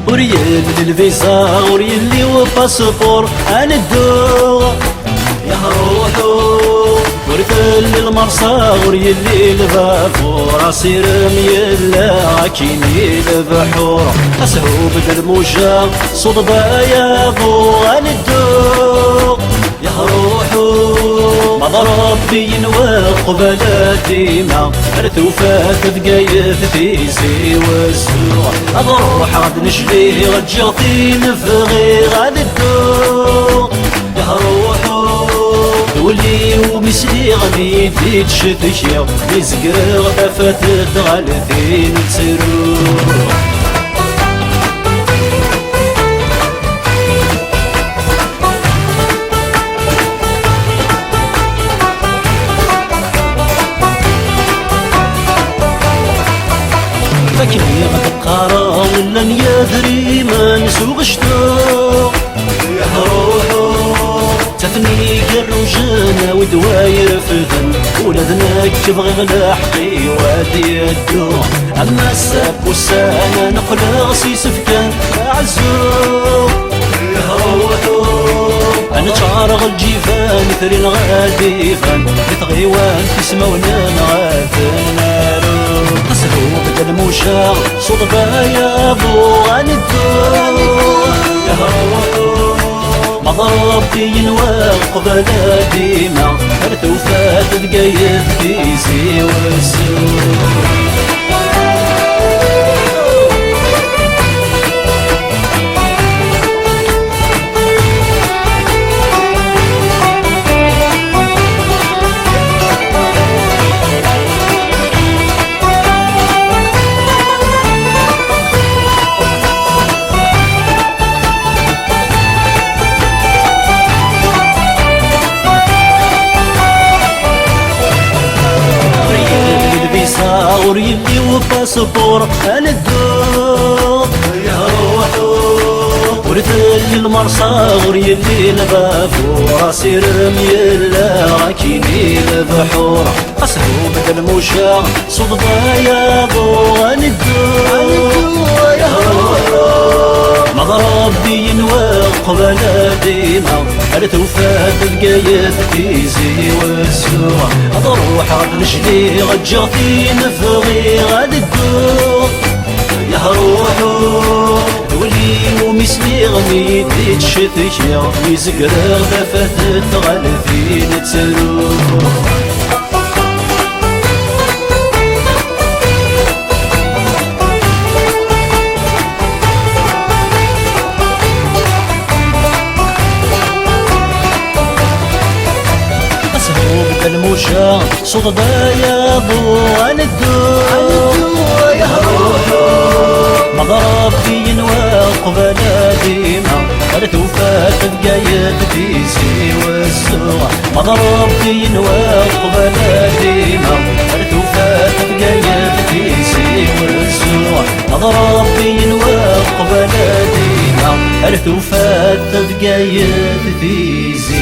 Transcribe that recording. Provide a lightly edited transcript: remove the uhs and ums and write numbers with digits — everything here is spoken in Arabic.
وريال الفيزا وريالي وباسبور انا الدوغ يا روحو ورثل المرسى وريالي البافور اصير ميلا كيني البحور اسهو بدل موجة صوت بايابو انا الدوغ يا روحو ما ضرب بينوى قبل ديما رثوفات تقايف في زي والسوق اضروح غاد نشلي غاد جغطي نفغي غاد الدوق يا روحو تولي ومسلي غادي تشتكي يزقر غدفات تغالثين تسروق فكني غتقارا ولا يدري ما نسوق شتو يا روحو تثني قروجنا ودواير فذن ولدنا كبغي غلاحقي وادي يدو اما الساب والسانا نقل غسيس فكان عزو يا روحو انا تعارغ الجيفان ثرين غادي فان بتغيوان تسمونا نغاثن نارو قصرو بدل الموشا صوت بايابو غاني الدور يا روحو ما ضرب ينوى قبل ديما ارتوفات تقايد في زي والسوق وريالي وباسبور انا الدوق يا روحو ورثل المرسى وريالي البافور اصير ميلا كيني البحور قصرو بدل موشا صوت ضايابو انا الدوق يا روحو ما ضرب بينوى قبل ديما ارتوفات تقايد في زي والسوق اضروح غاد نشلي غاد جغتي نفغي غاد الدوق يا روحو تولي ومسلي غني تشتكي يزقر غدفات تغالفين تسروق الموشا صوت بايابو انا الدوق يا روحو ما ضرب ينوى قبل ديما ارتوفات تقايد في زي والسوق ما ضرب ينوى قبل ديما ارتوفات تقايد في زي والسوق ما ضرب ينوى قبل ديما ارتوفات تقايد في زي